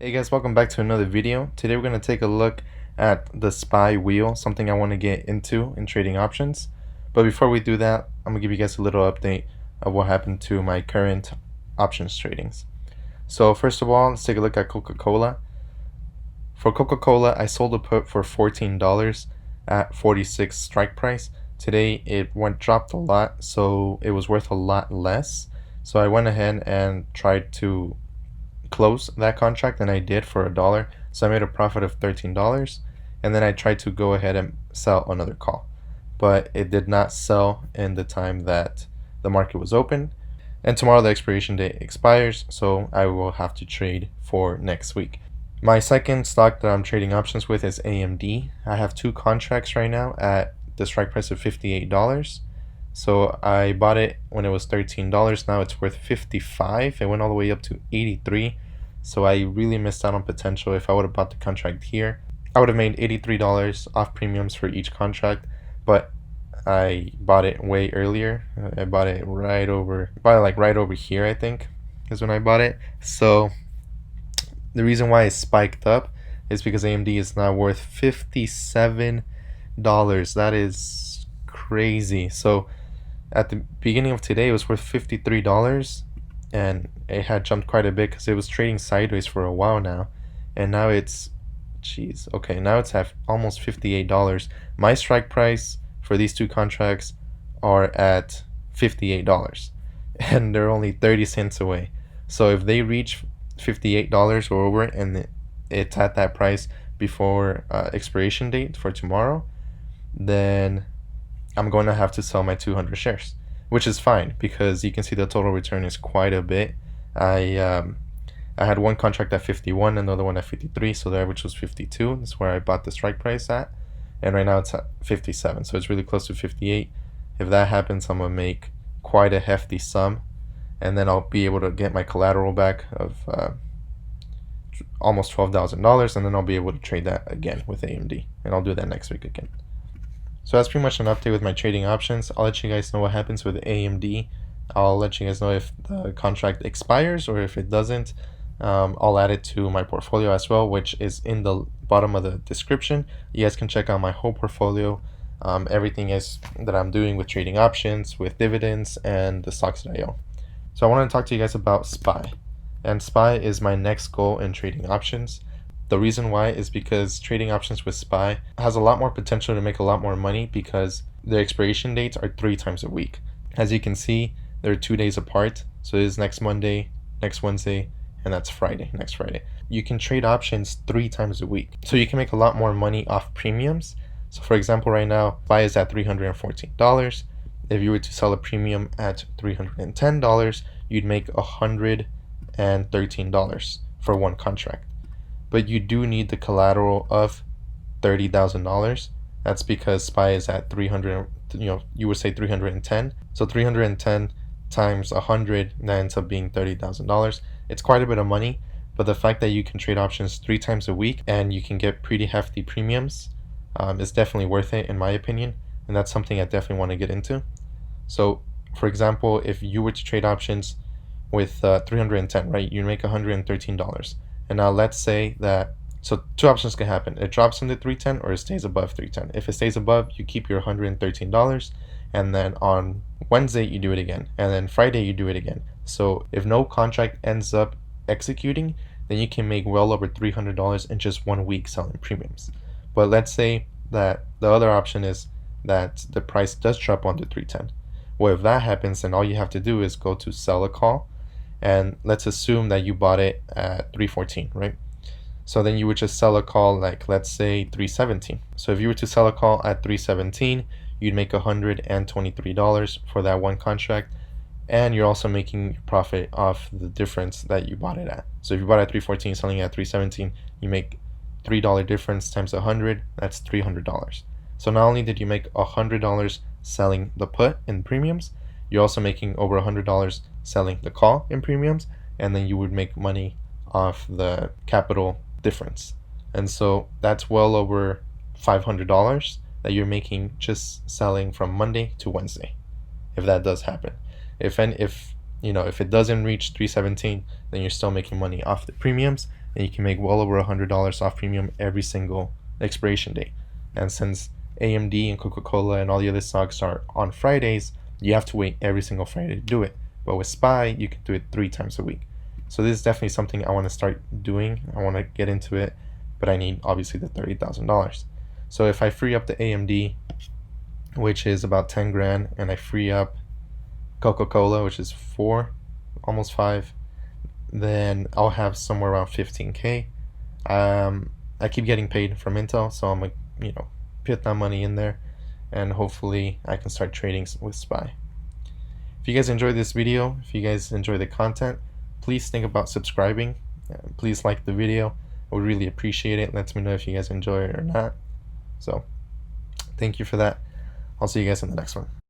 Hey guys, welcome back to another video. Today we're going to take a look at the SPY wheel, something I want to get into in trading options. But before we do that, I'm going to give you guys a little update of what happened to my current options tradings. So first of all, let's take a look at Coca-Cola. For Coca-Cola, I sold a put for $14 at 46 strike price. Today it dropped a lot, so it was worth a lot less. So I went ahead and tried to close that contract, and I did for $1. So I made a profit of $13, and then I tried to go ahead and sell another call, but it did not sell in the time that the market was open. And tomorrow the expiration date expires, so I will have to trade for next week. My second stock that I'm trading options with is AMD. I have two contracts right now at the strike price of $58. So I bought it when it was $13. Now it's worth $55. It went all the way up to $83. So I really missed out on potential. If I would have bought the contract here, I would have made $83 off premiums for each contract. But I bought it way earlier. I bought it right over here, I think, is when I bought it. So the reason why it spiked up is because AMD is now worth $57. That is crazy. So at the beginning of today, it was worth $53, and it had jumped quite a bit because it was trading sideways for a while now, and now it's, now it's at almost $58. My strike price for these two contracts are at $58, and they're only 30 cents away. So if they reach $58 or over, and it's at that price before expiration date for tomorrow, then I'm going to have to sell my 200 shares, which is fine because you can see the total return is quite a bit. I had one contract at 51, another one at 53, so the average was 52. That's where I bought the strike price at, and right now it's at 57, so it's really close to 58. If that happens, I'm gonna make quite a hefty sum, and then I'll be able to get my collateral back of almost $12,000, and then I'll be able to trade that again with AMD, and I'll do that next week again. So that's pretty much an update with my trading options. I'll let you guys know what happens with AMD. I'll let you guys know if the contract expires, or if it doesn't, I'll add it to my portfolio as well, which is in the bottom of the description. You guys can check out my whole portfolio, everything is that I'm doing with trading options, with dividends, and the stocks that I own. So I want to talk to you guys about SPY. And SPY is my next goal in trading options. The reason why is because trading options with SPY has a lot more potential to make a lot more money because the expiration dates are 3 times a week. As you can see, they're 2 days apart. So it is next Monday, next Wednesday, and that's Friday, next Friday. You can trade options 3 times a week. So you can make a lot more money off premiums. So for example, right now, SPY is at $314. If you were to sell a premium at $310, you'd make $113 for one contract. But you do need the collateral of $30,000. That's because SPY is at 300, you would say 310. So 310 times 100, that ends up being $30,000. It's quite a bit of money, but the fact that you can trade options 3 times a week and you can get pretty hefty premiums is definitely worth it in my opinion, and that's something I definitely want to get into. So for example, if you were to trade options with 310, right, you make $113. And now let's say that, so two options can happen. It drops into 310 or it stays above 310. If it stays above, you keep your $113, and then on Wednesday you do it again, and then Friday you do it again. So if no contract ends up executing, then you can make well over $300 in just 1 week selling premiums. But let's say that the other option is that the price does drop under 310. Well, if that happens, then all you have to do is go to sell a call, and let's assume that you bought it at 314, right? So then you would just sell a call, like let's say 317. So if you were to sell a call at 317, you'd make $123 for that one contract, and you're also making your profit off the difference that you bought it at. So if you bought it at 314, selling it at 317, you make $3 difference times 100, that's $300. So not only did you make $100 selling the put in premiums, you're also making over $100 selling the call in premiums, and then you would make money off the capital difference. And so that's well over $500 that you're making just selling from Monday to Wednesday, if that does happen. If it doesn't reach 317, then you're still making money off the premiums, and you can make well over $100 off premium every single expiration date. And since AMD and Coca-Cola and all the other stocks are on Fridays, you have to wait every single Friday to do it. But with SPY, you can do it 3 times a week. So this is definitely something I want to start doing. I want to get into it, but I need obviously the $30,000. So if I free up the AMD, which is about 10 grand, and I free up Coca-Cola, which is 4, almost 5, then I'll have somewhere around 15K. I keep getting paid from Intel, so I'm like, put that money in there, and hopefully I can start trading with SPY. If you guys enjoyed this video, if you guys enjoy the content, please think about subscribing. Please like the video. I would really appreciate it. Let me know if you guys enjoy it or not. So thank you for that. I'll see you guys in the next one.